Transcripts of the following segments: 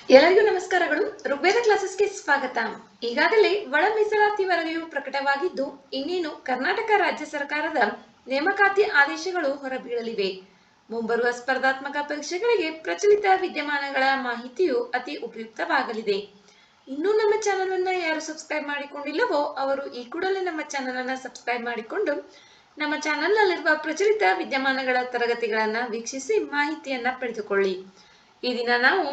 ಎಲ್ಲರಿಗೂ ನಮಸ್ಕಾರಗಳು. ಋಗ್ವೇದ ಕ್ಲಾಸಸ್ಗೆ ಸ್ವಾಗತ. ಈಗಾಗಲೇ ಒಳ ಮೀಸಲಾತಿ ವರದಿಯು ಪ್ರಕಟವಾಗಿದ್ದು, ಇನ್ನೇನು ಕರ್ನಾಟಕ ರಾಜ್ಯ ಸರ್ಕಾರದ ನೇಮಕಾತಿ ಆದೇಶಗಳು ಹೊರಬೀಳಲಿವೆ. ಮುಂಬರುವ ಸ್ಪರ್ಧಾತ್ಮಕ ಪರೀಕ್ಷೆಗಳಿಗೆ ಪ್ರಚಲಿತ ವಿದ್ಯಮಾನಗಳ ಮಾಹಿತಿಯು ಅತಿ ಉಪಯುಕ್ತವಾಗಲಿದೆ. ಇನ್ನೂ ನಮ್ಮ ಚಾನೆಲ್ ಅನ್ನ ಯಾರು ಸಬ್ಸ್ಕ್ರೈಬ್ ಮಾಡಿಕೊಂಡಿಲ್ಲವೋ ಅವರು ಈ ಕೂಡಲೇ ನಮ್ಮ ಚಾನೆಲ್ ಅನ್ನ ಸಬ್ಸ್ಕ್ರೈಬ್ ಮಾಡಿಕೊಂಡು ನಮ್ಮ ಚಾನೆಲ್ ನಲ್ಲಿರುವ ಪ್ರಚಲಿತ ವಿದ್ಯಮಾನಗಳ ತರಗತಿಗಳನ್ನ ವೀಕ್ಷಿಸಿ ಮಾಹಿತಿಯನ್ನ ಪಡೆದುಕೊಳ್ಳಿ. ಈ ದಿನ ನಾವು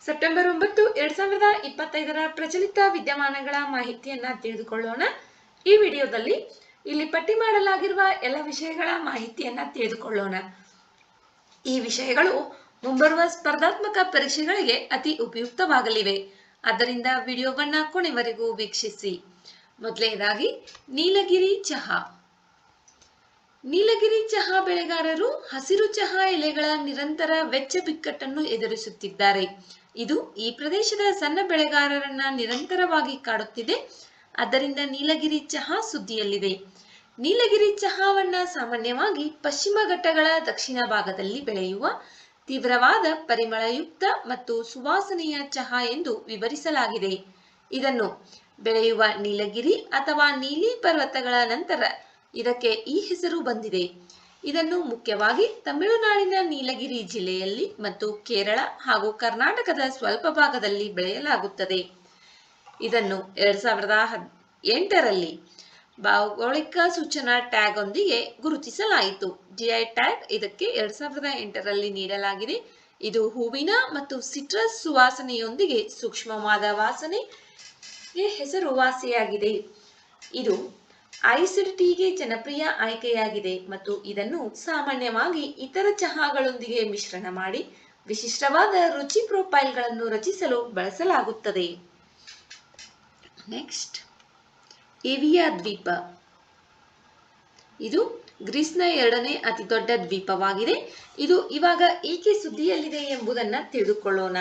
ಸೆಪ್ಟೆಂಬರ್ 9, 2025 ಪ್ರಚಲಿತ ವಿದ್ಯಮಾನಗಳ ಮಾಹಿತಿಯನ್ನ ತಿಳಿದುಕೊಳ್ಳೋಣ. ಈ ವಿಡಿಯೋದಲ್ಲಿ ಇಲ್ಲಿ ಪಟ್ಟಿ ಮಾಡಲಾಗಿರುವ ಎಲ್ಲ ವಿಷಯಗಳ ಮಾಹಿತಿಯನ್ನ ತಿಳಿದುಕೊಳ್ಳೋಣ. ಈ ವಿಷಯಗಳು ಮುಂಬರುವ ಸ್ಪರ್ಧಾತ್ಮಕ ಪರೀಕ್ಷೆಗಳಿಗೆ ಅತಿ ಉಪಯುಕ್ತವಾಗಲಿವೆ. ಆದ್ದರಿಂದ ವಿಡಿಯೋವನ್ನ ಕೊನೆವರೆಗೂ ವೀಕ್ಷಿಸಿ. ಮೊದಲನೇದಾಗಿ ನೀಲಗಿರಿ ಚಹಾ. ನೀಲಗಿರಿ ಚಹಾ ಬೆಳೆಗಾರರು ಹಸಿರು ಚಹಾ ಎಲೆಗಳ ನಿರಂತರ ವೆಚ್ಚ ಬಿಕ್ಕಟ್ಟನ್ನು ಎದುರಿಸುತ್ತಿದ್ದಾರೆ. ಇದು ಈ ಪ್ರದೇಶದ ಸಣ್ಣ ಬೆಳೆಗಾರರನ್ನ ನಿರಂತರವಾಗಿ ಕಾಡುತ್ತಿದೆ. ಆದ್ದರಿಂದ ನೀಲಗಿರಿ ಚಹಾ ಸುದ್ದಿಯಲ್ಲಿದೆ. ನೀಲಗಿರಿ ಚಹಾವನ್ನ ಸಾಮಾನ್ಯವಾಗಿ ಪಶ್ಚಿಮ ಘಟ್ಟಗಳ ದಕ್ಷಿಣ ಭಾಗದಲ್ಲಿ ಬೆಳೆಯುವ ತೀವ್ರವಾದ ಪರಿಮಳಯುಕ್ತ ಮತ್ತು ಸುವಾಸನೆಯ ಚಹಾ ಎಂದು ವಿವರಿಸಲಾಗಿದೆ. ಇದನ್ನು ಬೆಳೆಯುವ ನೀಲಗಿರಿ ಅಥವಾ ನೀಲಿ ಪರ್ವತಗಳ ನಂತರ ಇದಕ್ಕೆ ಈ ಹೆಸರು ಬಂದಿದೆ. ಇದನ್ನು ಮುಖ್ಯವಾಗಿ ತಮಿಳುನಾಡಿನ ನೀಲಗಿರಿ ಜಿಲ್ಲೆಯಲ್ಲಿ ಮತ್ತು ಕೇರಳ ಹಾಗೂ ಕರ್ನಾಟಕದ ಸ್ವಲ್ಪ ಭಾಗದಲ್ಲಿ ಬೆಳೆಯಲಾಗುತ್ತದೆ. ಇದನ್ನು 2008ರಲ್ಲಿ ಭೌಗೋಳಿಕ ಸೂಚನಾ ಟ್ಯಾಗ್ ಒಂದಿಗೆ ಗುರುತಿಸಲಾಯಿತು. ಜಿಐ ಟ್ಯಾಗ್ ಇದಕ್ಕೆ 2008ರಲ್ಲಿ ನೀಡಲಾಗಿದೆ. ಇದು ಹೂವಿನ ಮತ್ತು ಸಿಟ್ರಸ್ ಸುವಾಸನೆಯೊಂದಿಗೆ ಸೂಕ್ಷ್ಮವಾದ ವಾಸನೆಗೆ ಹೆಸರುವಾಸಿಯಾಗಿದೆ. ಇದು ಐಸಿಡ್ ಟೀಗೆ ಜನಪ್ರಿಯ ಆಯ್ಕೆಯಾಗಿದೆ ಮತ್ತು ಇದನ್ನು ಸಾಮಾನ್ಯವಾಗಿ ಇತರ ಚಹಾಗಳೊಂದಿಗೆ ಮಿಶ್ರಣ ಮಾಡಿ ವಿಶಿಷ್ಟವಾದ ರುಚಿ ಪ್ರೊಫೈಲ್ಗಳನ್ನು ರಚಿಸಲು ಬಳಸಲಾಗುತ್ತದೆ. ನೆಕ್ಸ್ಟ್, ಏವಿಯಾ ದ್ವೀಪ. ಇದು ಗ್ರೀಸ್ನ 2ನೇ ಅತಿ ದೊಡ್ಡ ದ್ವೀಪವಾಗಿದೆ. ಇದು ಇವಾಗ ಏಕೆ ಸುದ್ದಿಯಲ್ಲಿದೆ ಎಂಬುದನ್ನು ತಿಳಿದುಕೊಳ್ಳೋಣ.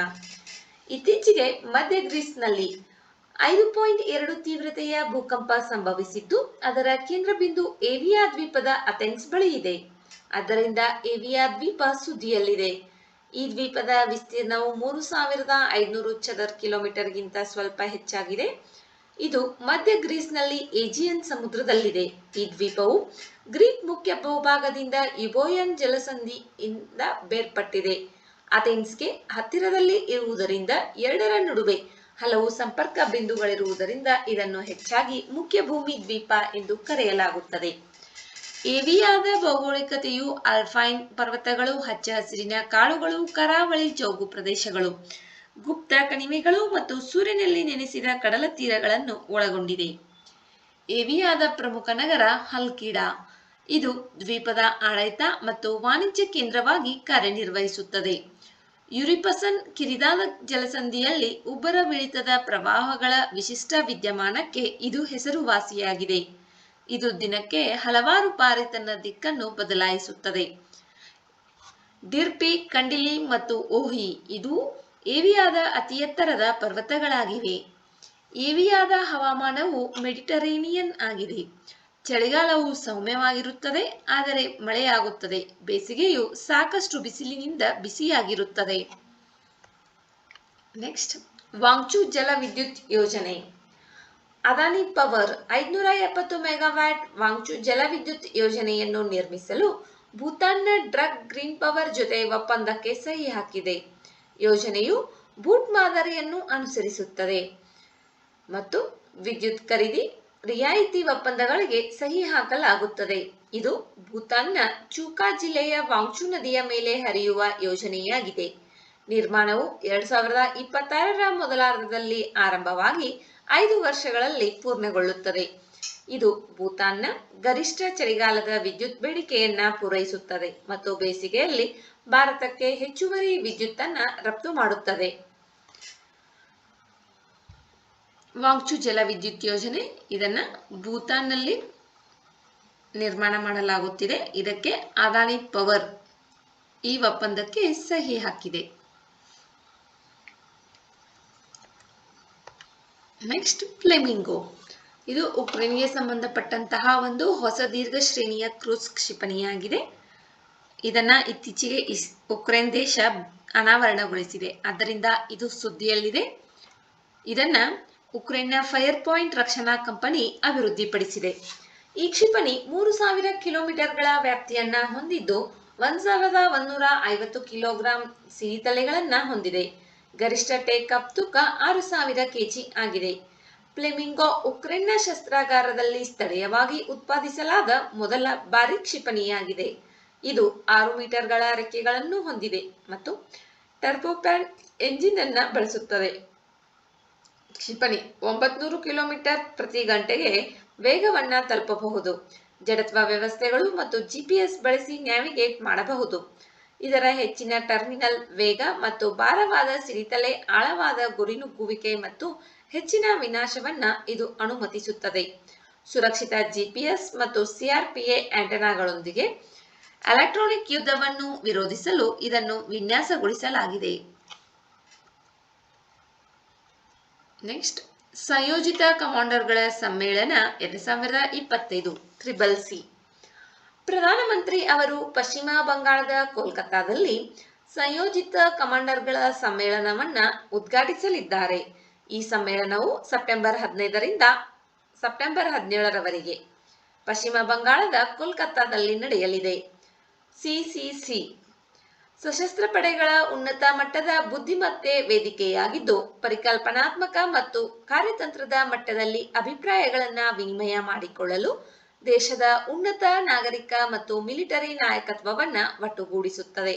ಇತ್ತೀಚೆಗೆ ಮಧ್ಯ ಗ್ರೀಸ್ನಲ್ಲಿ 5.2 ತೀವ್ರತೆಯ ಭೂಕಂಪ ಸಂಭವಿಸಿದ್ದು, ಅದರ ಕೇಂದ್ರ ಬಿಂದು ಏವಿಯಾ ದ್ವೀಪದ ಅಥೆನ್ಸ್ ಬಳಿ ಇದೆ. ಆದ್ದರಿಂದ ಏವಿಯಾ ದ್ವೀಪ ಸುದ್ದಿಯಲ್ಲಿದೆ. ಈ ದ್ವೀಪದ ವಿಸ್ತೀರ್ಣವು 3500 ಚದರ ಕಿಲೋಮೀಟರ್ಗಿಂತ ಸ್ವಲ್ಪ ಹೆಚ್ಚಾಗಿದೆ. ಇದು ಮಧ್ಯ ಗ್ರೀಸ್ನಲ್ಲಿ ಏಜಿಯನ್ ಸಮುದ್ರದಲ್ಲಿದೆ. ಈ ದ್ವೀಪವು ಗ್ರೀಕ್ ಮುಖ್ಯ ಭೂಭಾಗದಿಂದ ಯುಬೋಯನ್ ಜಲಸಂಧಿಯಿಂದ ಬೇರ್ಪಟ್ಟಿದೆ. ಅಥೆನ್ಸ್ಗೆ ಹತ್ತಿರದಲ್ಲಿ ಇರುವುದರಿಂದ ಎರಡರ ನಡುವೆ ಹಲವು ಸಂಪರ್ಕ ಬಿಂದುಗಳಿರುವುದರಿಂದ ಇದನ್ನು ಹೆಚ್ಚಾಗಿ ಮುಖ್ಯ ಭೂಮಿ ದ್ವೀಪ ಎಂದು ಕರೆಯಲಾಗುತ್ತದೆ. ಏವಿಯಾದ ಭೌಗೋಳಿಕತೆಯು ಆಲ್ಪೈನ್ ಪರ್ವತಗಳು, ಹಚ್ಚ ಹಸಿರಿನ ಕಾಡುಗಳು, ಕರಾವಳಿ ಜೌಗು ಪ್ರದೇಶಗಳು, ಗುಪ್ತ ಕಣಿವೆಗಳು ಮತ್ತು ಸೂರ್ಯನಲ್ಲಿ ನೆನೆಸಿದ ಕಡಲ ತೀರಗಳನ್ನು ಒಳಗೊಂಡಿದೆ. ಏವಿಯಾದ ಪ್ರಮುಖ ನಗರ ಹಲ್ಕಿಡಾ. ಇದು ದ್ವೀಪದ ಆಡಳಿತ ಮತ್ತು ವಾಣಿಜ್ಯ ಕೇಂದ್ರವಾಗಿ ಕಾರ್ಯನಿರ್ವಹಿಸುತ್ತದೆ. ಯುರಿಪಸನ್ ಕಿರಿದಾದ ಜಲಸಂಧಿಯಲ್ಲಿ ಉಬ್ಬರವಿಳಿತದ ಪ್ರವಾಹಗಳ ವಿಶಿಷ್ಟ ವಿದ್ಯಮಾನಕ್ಕೆ ಇದು ಹೆಸರುವಾಸಿಯಾಗಿದೆ. ಇದು ದಿನಕ್ಕೆ ಹಲವಾರು ಬಾರಿ ತನ್ನ ದಿಕ್ಕನ್ನು ಬದಲಾಯಿಸುತ್ತದೆ. ಡಿರ್ಪಿ, ಕಂಡಿಲಿ ಮತ್ತು ಓಹಿ ಇದು ಏವಿಯಾದ ಅತಿ ಎತ್ತರದ ಪರ್ವತಗಳಾಗಿವೆ. ಏವಿಯಾದ ಹವಾಮಾನವು ಮೆಡಿಟರೇನಿಯನ್ ಆಗಿದೆ. ಚಳಿಗಾಲವು ಸೌಮ್ಯವಾಗಿರುತ್ತದೆ, ಆದರೆ ಮಳೆಯಾಗುತ್ತದೆ. ಬೇಸಿಗೆಯು ಸಾಕಷ್ಟು ಬಿಸಿಲಿನಿಂದ ಬಿಸಿಯಾಗಿರುತ್ತದೆ. ನೆಕ್ಸ್ಟ್, ವಾಂಗ್ಚು ಜಲ ವಿದ್ಯುತ್ ಯೋಜನೆ. ಅದಾನಿ ಪವರ್ 570 ಮೆಗಾವ್ಯಾಟ್ ವಾಂಗ್ಚು ಜಲ ವಿದ್ಯುತ್ ಯೋಜನೆಯನ್ನು ನಿರ್ಮಿಸಲು ಭೂತಾನ್ನ ಡ್ರಗ್ ಗ್ರೀನ್ ಪವರ್ ಜೊತೆ ಒಪ್ಪಂದಕ್ಕೆ ಸಹಿ ಹಾಕಿದೆ. ಯೋಜನೆಯು ಬೂಟ್ ಮಾದರಿಯನ್ನು ಅನುಸರಿಸುತ್ತದೆ ಮತ್ತು ವಿದ್ಯುತ್ ಖರೀದಿ ರಿಯಾಯಿತಿ ಒಪ್ಪಂದಗಳಿಗೆ ಸಹಿ ಹಾಕಲಾಗುತ್ತದೆ. ಇದು ಭೂತಾನ್ನ ಚೂಕಾ ಜಿಲ್ಲೆಯ ವಾಂಗ್ಚು ನದಿಯ ಮೇಲೆ ಹರಿಯುವ ಯೋಜನೆಯಾಗಿದೆ. ನಿರ್ಮಾಣವು 2026ರ ಮೊದಲಾರ್ಧದಲ್ಲಿ ಆರಂಭವಾಗಿ 5 ವರ್ಷಗಳಲ್ಲಿ ಪೂರ್ಣಗೊಳ್ಳುತ್ತದೆ. ಇದು ಭೂತಾನ್ನ ಗರಿಷ್ಠ ಚಳಿಗಾಲದ ವಿದ್ಯುತ್ ಬೇಡಿಕೆಯನ್ನ ಪೂರೈಸುತ್ತದೆ ಮತ್ತು ಬೇಸಿಗೆಯಲ್ಲಿ ಭಾರತಕ್ಕೆ ಹೆಚ್ಚುವರಿ ವಿದ್ಯುತ್ತನ್ನು ರಫ್ತು ಮಾಡುತ್ತದೆ. ವಾಂಗ್ಚು ಜಲ ವಿದ್ಯುತ್ ಯೋಜನೆ ಇದನ್ನ ಭೂತಾನ್ನಲ್ಲಿ ನಿರ್ಮಾಣ ಮಾಡಲಾಗುತ್ತಿದೆ. ಇದಕ್ಕೆ ಅದಾನಿ ಪವರ್ ಈ ಒಪ್ಪಂದಕ್ಕೆ ಸಹಿ ಹಾಕಿದೆ. Next, flamingo. ಇದು ಉಕ್ರೇನ್ಗೆ ಸಂಬಂಧಪಟ್ಟಂತಹ ಒಂದು ಹೊಸ ದೀರ್ಘ ಶ್ರೇಣಿಯ ಕ್ರೂಸ್ ಕ್ಷಿಪಣಿಯಾಗಿದೆ. ಇದನ್ನ ಇತ್ತೀಚೆಗೆ ಉಕ್ರೇನ್ ದೇಶ ಅನಾವರಣಗೊಳಿಸಿದೆ. ಆದ್ದರಿಂದ ಇದು ಸುದ್ದಿಯಲ್ಲಿದೆ. ಇದನ್ನ ಉಕ್ರೇನ್ನ ಫೈರ್ ಪಾಯಿಂಟ್ ರಕ್ಷಣಾ ಕಂಪನಿ ಅಭಿವೃದ್ಧಿಪಡಿಸಿದೆ. ಈ ಕ್ಷಿಪಣಿ 3000 ಕಿಲೋಮೀಟರ್ಗಳ ವ್ಯಾಪ್ತಿಯನ್ನ ಹೊಂದಿದ್ದು 1150 ಕಿಲೋಗ್ರಾಂ ಸಿಡಿತಲೆಗಳನ್ನ ಹೊಂದಿದೆ. ಗರಿಷ್ಠ ಟೇಕಾಫ್ ತೂಕ 6000 ಕೆಜಿ ಆಗಿದೆ. ಫ್ಲೆಮಿಂಗೋ ಉಕ್ರೇನ್ನ ಶಸ್ತ್ರಾಗಾರದಲ್ಲಿ ಸ್ಥಳೀಯವಾಗಿ ಉತ್ಪಾದಿಸಲಾದ ಮೊದಲ ಭಾರಿ ಕ್ಷಿಪಣಿಯಾಗಿದೆ. ಇದು 6 ಮೀಟರ್ಗಳ ರೆಕ್ಕೆಗಳನ್ನು ಹೊಂದಿದೆ ಮತ್ತು ಟರ್ಬೋಫ್ಯಾನ್ ಎಂಜಿನ್ ಅನ್ನ ಬಳಸುತ್ತದೆ. ಕ್ಷಿಪಣಿ 900 ಕಿಲೋಮೀಟರ್ ಪ್ರತಿ ಗಂಟೆಗೆ ವೇಗವನ್ನ ತಲುಪಬಹುದು. ಜಡತ್ವ ವ್ಯವಸ್ಥೆಗಳು ಮತ್ತು ಜಿಪಿಎಸ್ ಬಳಸಿ ನ್ಯಾವಿಗೇಟ್ ಮಾಡಬಹುದು. ಇದರ ಹೆಚ್ಚಿನ ಟರ್ಮಿನಲ್ ವೇಗ ಮತ್ತು ಭಾರವಾದ ಸಿಡಿತಲೆ, ಆಳವಾದ ಗುರಿನುಗ್ಗುವಿಕೆ ಮತ್ತು ಹೆಚ್ಚಿನ ವಿನಾಶವನ್ನ ಇದು ಅನುಮತಿಸುತ್ತದೆ. ಸುರಕ್ಷಿತ ಜಿಪಿಎಸ್ ಮತ್ತು ಸಿಆರ್ಪಿಎ ಆಂಟೆನಾಗಳೊಂದಿಗೆ ಎಲೆಕ್ಟ್ರಾನಿಕ್ ಯುದ್ಧವನ್ನು ವಿರೋಧಿಸಲು ಇದನ್ನು ವಿನ್ಯಾಸಗೊಳಿಸಲಾಗಿದೆ. ನೆಕ್ಸ್ಟ್, ಸಂಯೋಜಿತ ಕಮಾಂಡರ್ಗಳ ಸಮ್ಮೇಳನ 2025 CCC. ಪ್ರಧಾನಮಂತ್ರಿ ಅವರು ಪಶ್ಚಿಮ ಬಂಗಾಳದ ಕೋಲ್ಕತ್ತಾದಲ್ಲಿ ಸಂಯೋಜಿತ ಕಮಾಂಡರ್ಗಳ ಸಮ್ಮೇಳನವನ್ನ ಉದ್ಘಾಟಿಸಲಿದ್ದಾರೆ. ಈ ಸಮ್ಮೇಳನವು ಸೆಪ್ಟೆಂಬರ್ 15ರಿಂದ ಸೆಪ್ಟೆಂಬರ್ 17ರವರೆಗೆ ಪಶ್ಚಿಮ ಬಂಗಾಳದ ಕೋಲ್ಕತ್ತಾದಲ್ಲಿ ನಡೆಯಲಿದೆ. ಸಿಸಿಸಿ ಸಶಸ್ತ್ರ ಪಡೆಗಳ ಉನ್ನತ ಮಟ್ಟದ ಬುದ್ಧಿಮತ್ತೆ ವೇದಿಕೆಯಾಗಿದ್ದು, ಪರಿಕಲ್ಪನಾತ್ಮಕ ಮತ್ತು ಕಾರ್ಯತಂತ್ರದ ಮಟ್ಟದಲ್ಲಿ ಅಭಿಪ್ರಾಯಗಳನ್ನು ವಿನಿಮಯ ಮಾಡಿಕೊಳ್ಳಲು ದೇಶದ ಉನ್ನತ ನಾಗರಿಕ ಮತ್ತು ಮಿಲಿಟರಿ ನಾಯಕತ್ವವನ್ನ ಒಟ್ಟುಗೂಡಿಸುತ್ತದೆ.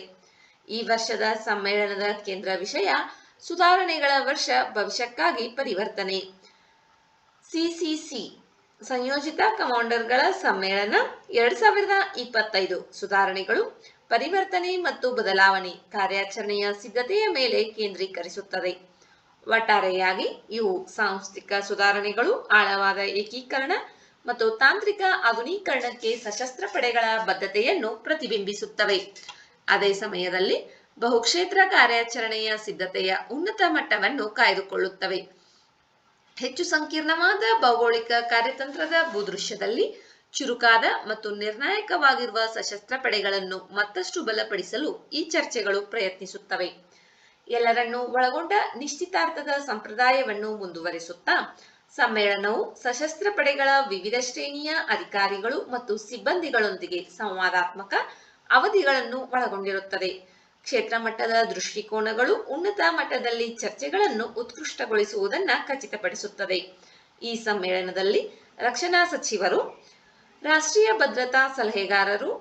ಈ ವರ್ಷದ ಸಮ್ಮೇಳನದ ಕೇಂದ್ರ ವಿಷಯ ಸುಧಾರಣೆಗಳ ವರ್ಷ, ಭವಿಷ್ಯಕ್ಕಾಗಿ ಪರಿವರ್ತನೆ. ಸಿಸಿಸಿ ಸಂಯೋಜಿತ ಕಮಾಂಡರ್ಗಳ ಸಮ್ಮೇಳನ 2025 ಸುಧಾರಣೆಗಳು, ಪರಿವರ್ತನೆ ಮತ್ತು ಬದಲಾವಣೆ ಕಾರ್ಯಾಚರಣೆಯ ಸಿದ್ಧತೆಯ ಮೇಲೆ ಕೇಂದ್ರೀಕರಿಸುತ್ತದೆ. ಒಟ್ಟಾರೆಯಾಗಿ ಇವು ಸಾಂಸ್ಥಿಕ ಸುಧಾರಣೆಗಳು, ಆಳವಾದ ಏಕೀಕರಣ ಮತ್ತು ತಾಂತ್ರಿಕ ಆಧುನೀಕರಣಕ್ಕೆ ಸಶಸ್ತ್ರ ಪಡೆಗಳ ಬದ್ಧತೆಯನ್ನು ಪ್ರತಿಬಿಂಬಿಸುತ್ತವೆ. ಅದೇ ಸಮಯದಲ್ಲಿ ಬಹುಕ್ಷೇತ್ರ ಕಾರ್ಯಾಚರಣೆಯ ಸಿದ್ಧತೆಯ ಉನ್ನತ ಮಟ್ಟವನ್ನು ಕಾಯ್ದುಕೊಳ್ಳುತ್ತವೆ. ಹೆಚ್ಚು ಸಂಕೀರ್ಣವಾದ ಭೌಗೋಳಿಕ ಕಾರ್ಯತಂತ್ರದ ಭೂದೃಶ್ಯದಲ್ಲಿ ಚುರುಕಾದ ಮತ್ತು ನಿರ್ಣಾಯಕವಾಗಿರುವ ಸಶಸ್ತ್ರ ಪಡೆಗಳನ್ನು ಮತ್ತಷ್ಟು ಬಲಪಡಿಸಲು ಈ ಚರ್ಚೆಗಳು ಪ್ರಯತ್ನಿಸುತ್ತವೆ. ಎಲ್ಲರನ್ನೂ ಒಳಗೊಂಡ ನಿಶ್ಚಿತಾರ್ಥದ ಸಂಪ್ರದಾಯವನ್ನು ಮುಂದುವರಿಸುತ್ತಾ, ಸಮ್ಮೇಳನವು ಸಶಸ್ತ್ರ ಪಡೆಗಳ ವಿವಿಧ ಶ್ರೇಣಿಯ ಅಧಿಕಾರಿಗಳು ಮತ್ತು ಸಿಬ್ಬಂದಿಗಳೊಂದಿಗೆ ಸಂವಾದಾತ್ಮಕ ಅವಧಿಗಳನ್ನು ಒಳಗೊಂಡಿರುತ್ತದೆ. ಕ್ಷೇತ್ರ ಮಟ್ಟದ ದೃಷ್ಟಿಕೋನಗಳು ಉನ್ನತ ಮಟ್ಟದಲ್ಲಿ ಚರ್ಚೆಗಳನ್ನು ಉತ್ಕೃಷ್ಟಗೊಳಿಸುವುದನ್ನು ಖಚಿತಪಡಿಸುತ್ತದೆ. ಈ ಸಮ್ಮೇಳನದಲ್ಲಿ ರಕ್ಷಣಾ ಸಚಿವರು, ರಾಷ್ಟ್ರೀಯ ಭದ್ರತಾ ಸಲಹೆಗಾರರು,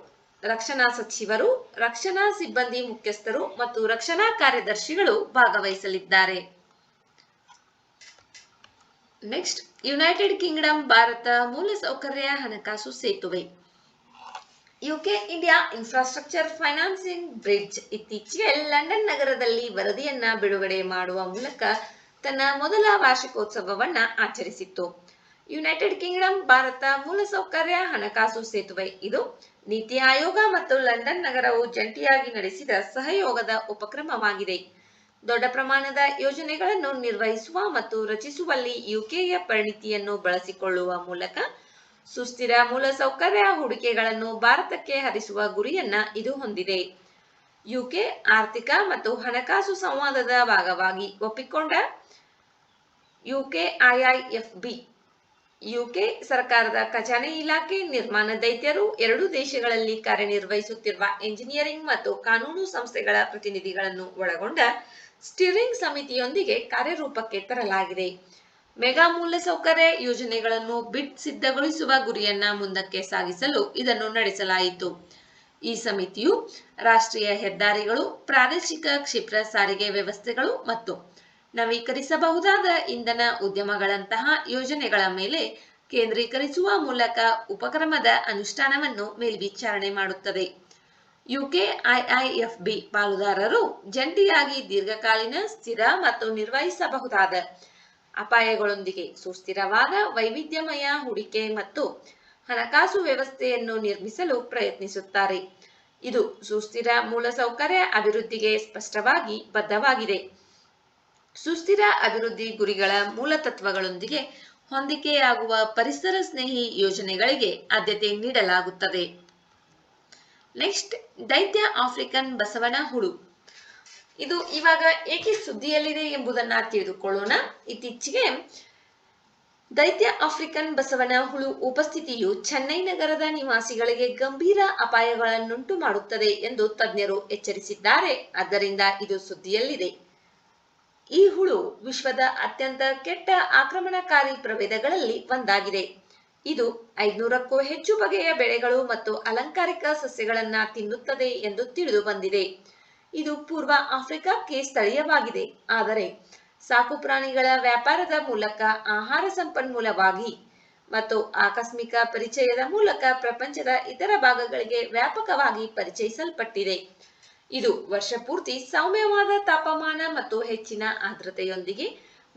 ರಕ್ಷಣಾ ಸಚಿವರು, ರಕ್ಷಣಾ ಸಿಬ್ಬಂದಿ ಮುಖ್ಯಸ್ಥರು ಮತ್ತು ರಕ್ಷಣಾ ಕಾರ್ಯದರ್ಶಿಗಳು ಭಾಗವಹಿಸಲಿದ್ದಾರೆ. ನೆಕ್ಸ್ಟ್, ಯುನೈಟೆಡ್ ಕಿಂಗ್ಡಮ್ ಭಾರತ ಮೂಲಸೌಕರ್ಯ ಹಣಕಾಸು ಸೇತುವೆ. UK India infrastructure financing bridge ಇತ್ತೀಚೆಗೆ ಲಂಡನ್ ನಗರದಲ್ಲಿ ವರದಿಯನ್ನ ಬಿಡುಗಡೆ ಮಾಡುವ ಮೂಲಕ ತನ್ನ ಮೊದಲ ವಾರ್ಷಿಕೋತ್ಸವವನ್ನ ಆಚರಿಸಿತ್ತು. ಯುನೈಟೆಡ್ ಕಿಂಗ್ಡಮ್ ಭಾರತ ಮೂಲಸೌಕರ್ಯ ಹಣಕಾಸು ಸೇತುವೆ ಇದು ನೀತಿ ಆಯೋಗ ಮತ್ತು ಲಂಡನ್ ನಗರವು ಜಂಟಿಯಾಗಿ ನಡೆಸಿದ ಸಹಯೋಗದ ಉಪಕ್ರಮವಾಗಿದೆ. ದೊಡ್ಡ ಪ್ರಮಾಣದ ಯೋಜನೆಗಳನ್ನು ನಿರ್ವಹಿಸುವ ಮತ್ತು ರಚಿಸುವಲ್ಲಿ ಯುಕೆಯ ಪರಿಣಿತಿಯನ್ನು ಬಳಸಿಕೊಳ್ಳುವ ಮೂಲಕ ಸುಸ್ಥಿರ ಮೂಲಸೌಕರ್ಯ ಹೂಡಿಕೆಗಳನ್ನು ಭಾರತಕ್ಕೆ ಹರಿಸುವ ಗುರಿಯನ್ನ ಇದು ಹೊಂದಿದೆ. ಯುಕೆ ಆರ್ಥಿಕ ಮತ್ತು ಹಣಕಾಸು ಸಂವಾದದ ಭಾಗವಾಗಿ ಒಪ್ಪಿಕೊಂಡ ಯುಕೆಐಐಎಫ್ಬಿ, ಯುಕೆ ಸರ್ಕಾರದ ಖಜಾನೆ ಇಲಾಖೆ, ನಿರ್ಮಾಣ ದೈತ್ಯರು, ಎರಡೂ ದೇಶಗಳಲ್ಲಿ ಕಾರ್ಯನಿರ್ವಹಿಸುತ್ತಿರುವ ಎಂಜಿನಿಯರಿಂಗ್ ಮತ್ತು ಕಾನೂನು ಸಂಸ್ಥೆಗಳ ಪ್ರತಿನಿಧಿಗಳನ್ನು ಒಳಗೊಂಡ ಸ್ಟೀರಿಂಗ್ ಸಮಿತಿಯೊಂದಿಗೆ ಕಾರ್ಯರೂಪಕ್ಕೆ ತರಲಾಗಿದೆ. ಮೆಗಾ ಮೂಲಸೌಕರ್ಯ ಯೋಜನೆಗಳನ್ನು ಬಿಡ್ ಸಿದ್ಧಗೊಳಿಸುವ ಗುರಿಯನ್ನ ಮುಂದಕ್ಕೆ ಸಾಗಿಸಲು ಇದನ್ನು ನಡೆಸಲಾಯಿತು. ಈ ಸಮಿತಿಯು ರಾಷ್ಟ್ರೀಯ ಹೆದ್ದಾರಿಗಳು, ಪ್ರಾದೇಶಿಕ ಕ್ಷಿಪ್ರ ಸಾರಿಗೆ ವ್ಯವಸ್ಥೆಗಳು ಮತ್ತು ನವೀಕರಿಸಬಹುದಾದ ಇಂಧನ ಉದ್ಯಮಗಳಂತಹ ಯೋಜನೆಗಳ ಮೇಲೆ ಕೇಂದ್ರೀಕರಿಸುವ ಮೂಲಕ ಉಪಕ್ರಮದ ಅನುಷ್ಠಾನವನ್ನು ಮೇಲ್ವಿಚಾರಣೆ ಮಾಡುತ್ತದೆ. ಯುಕೆಐಐಎಫ್ಬಿ ಪಾಲುದಾರರು ಜಂಟಿಯಾಗಿ ದೀರ್ಘಕಾಲೀನ, ಸ್ಥಿರ ಮತ್ತು ನಿರ್ವಹಿಸಬಹುದಾದ ಅಪಾಯಗಳೊಂದಿಗೆ ಸುಸ್ಥಿರವಾದ ವೈವಿಧ್ಯಮಯ ಹೂಡಿಕೆ ಮತ್ತು ಹಣಕಾಸು ವ್ಯವಸ್ಥೆಯನ್ನು ನಿರ್ಮಿಸಲು ಪ್ರಯತ್ನಿಸುತ್ತಾರೆ. ಇದು ಸುಸ್ಥಿರ ಮೂಲಸೌಕರ್ಯ ಅಭಿವೃದ್ಧಿಗೆ ಸ್ಪಷ್ಟವಾಗಿ ಬದ್ಧವಾಗಿದೆ. ಸುಸ್ಥಿರ ಅಭಿವೃದ್ಧಿ ಗುರಿಗಳ ಮೂಲತತ್ವಗಳೊಂದಿಗೆ ಹೊಂದಿಕೆಯಾಗುವ ಪರಿಸರ ಸ್ನೇಹಿ ಯೋಜನೆಗಳಿಗೆ ಆದ್ಯತೆ ನೀಡಲಾಗುತ್ತದೆ. ನೆಕ್ಸ್ಟ್, ದೈತ್ಯ ಆಫ್ರಿಕನ್ ಬಸವನ ಹುಳು. ಇದು ಇವಾಗ ಏಕೆ ಸುದ್ದಿಯಲ್ಲಿದೆ ಎಂಬುದನ್ನ ತಿಳಿದುಕೊಳ್ಳೋಣ. ಇತ್ತೀಚೆಗೆ ದೈತ್ಯ ಆಫ್ರಿಕನ್ ಬಸವನ ಹುಳು ಉಪಸ್ಥಿತಿಯು ಚೆನ್ನೈ ನಗರದ ನಿವಾಸಿಗಳಿಗೆ ಗಂಭೀರ ಅಪಾಯಗಳನ್ನುಂಟು ಮಾಡುತ್ತದೆ ಎಂದು ತಜ್ಞರು ಎಚ್ಚರಿಸಿದ್ದಾರೆ. ಆದ್ದರಿಂದ ಇದು ಸುದ್ದಿಯಲ್ಲಿದೆ. ಈ ಹುಳು ವಿಶ್ವದ ಅತ್ಯಂತ ಕೆಟ್ಟ ಆಕ್ರಮಣಕಾರಿ ಪ್ರಭೇದಗಳಲ್ಲಿ ಒಂದಾಗಿದೆ. ಇದು 500ಕ್ಕೂ ಹೆಚ್ಚು ಬಗೆಯ ಬೆಳೆಗಳು ಮತ್ತು ಅಲಂಕಾರಿಕ ಸಸ್ಯಗಳನ್ನ ತಿನ್ನುತ್ತದೆ ಎಂದು ತಿಳಿದು ಬಂದಿದೆ. ಇದು ಪೂರ್ವ ಆಫ್ರಿಕಾಕ್ಕೆ ಸ್ಥಳೀಯವಾಗಿದೆ, ಆದರೆ ಸಾಕು ಪ್ರಾಣಿಗಳ ವ್ಯಾಪಾರದ ಮೂಲಕ ಆಹಾರ ಸಂಪನ್ಮೂಲವಾಗಿ ಮತ್ತು ಆಕಸ್ಮಿಕ ಪರಿಚಯದ ಮೂಲಕ ಪ್ರಪಂಚದ ಇತರ ಭಾಗಗಳಿಗೆ ವ್ಯಾಪಕವಾಗಿ ಪರಿಚಯಿಸಲ್ಪಟ್ಟಿದೆ. ಇದು ವರ್ಷಪೂರ್ತಿ ಸೌಮ್ಯವಾದ ತಾಪಮಾನ ಮತ್ತು ಹೆಚ್ಚಿನ ಆರ್ದ್ರತೆಯೊಂದಿಗೆ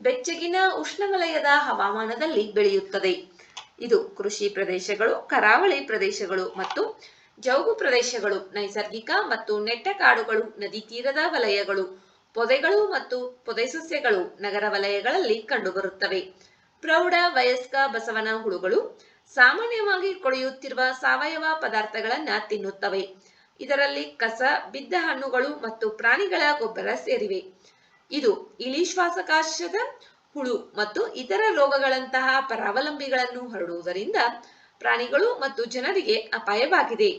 ಬೆಚ್ಚಗಿನ ಉಷ್ಣವಲಯದ ಹವಾಮಾನದಲ್ಲಿ ಬೆಳೆಯುತ್ತದೆ. ಇದು ಕೃಷಿ ಪ್ರದೇಶಗಳು, ಕರಾವಳಿ ಪ್ರದೇಶಗಳು ಮತ್ತು ಜೌಗು ಪ್ರದೇಶಗಳು, ನೈಸರ್ಗಿಕ ಮತ್ತು ನೆಟ್ಟ ಕಾಡುಗಳು, ನದಿ ತೀರದ ವಲಯಗಳು, ಪೊದೆಗಳು ಮತ್ತು ಪೊದೆಸಸ್ಯಗಳು, ನಗರ ವಲಯಗಳಲ್ಲಿ ಕಂಡುಬರುತ್ತವೆ. ಪ್ರೌಢ ವಯಸ್ಕ ಬಸವನ ಹುಳುಗಳು ಸಾಮಾನ್ಯವಾಗಿ ಕೊಳೆಯುತ್ತಿರುವ ಸಾವಯವ ಪದಾರ್ಥಗಳನ್ನ ತಿನ್ನುತ್ತವೆ. ಇದರಲ್ಲಿ ಕಸ, ಬಿದ್ದ ಹಣ್ಣುಗಳು ಮತ್ತು ಪ್ರಾಣಿಗಳ ಗೊಬ್ಬರ ಸೇರಿವೆ. ಇದು ಇಲಿ ಶ್ವಾಸಕೋಶದ ಹುಳು ಮತ್ತು ಇತರ ರೋಗಗಳಂತಹ ಪರಾವಲಂಬಿಗಳನ್ನು ಹರಡುವುದರಿಂದ ಪ್ರಾಣಿಗಳು ಮತ್ತು ಜನರಿಗೆ ಅಪಾಯವಾಗಿದೆ.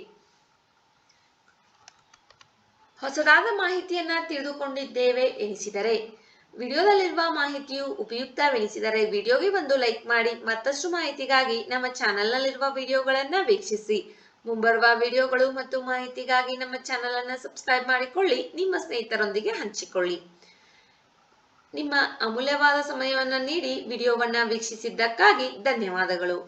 ಹೊಸದಾದ ಮಾಹಿತಿಯನ್ನ ತಿಳಿದುಕೊಂಡಿದ್ದೇವೆ ಎನಿಸಿದರೆ, ವಿಡಿಯೋದಲ್ಲಿರುವ ಮಾಹಿತಿಯು ಉಪಯುಕ್ತವೆನಿಸಿದರೆ ವಿಡಿಯೋಗೆ ಒಂದು ಲೈಕ್ ಮಾಡಿ. ಮತ್ತಷ್ಟು ಮಾಹಿತಿಗಾಗಿ ನಮ್ಮ ಚಾನೆಲ್ನಲ್ಲಿರುವ ವಿಡಿಯೋಗಳನ್ನ ವೀಕ್ಷಿಸಿ. ಮುಂಬರುವ ವಿಡಿಯೋಗಳು ಮತ್ತು ಮಾಹಿತಿಗಾಗಿ ನಮ್ಮ ಚಾನೆಲ್ ಅನ್ನು ಸಬ್ಸ್ಕ್ರೈಬ್ ಮಾಡಿಕೊಳ್ಳಿ. ನಿಮ್ಮ ಸ್ನೇಹಿತರೊಂದಿಗೆ ಹಂಚಿಕೊಳ್ಳಿ. ನಿಮ್ಮ ಅಮೂಲ್ಯವಾದ ಸಮಯವನ್ನ ನೀಡಿ ವಿಡಿಯೋವನ್ನ ವೀಕ್ಷಿಸಿದ್ದಕ್ಕಾಗಿ ಧನ್ಯವಾದಗಳು.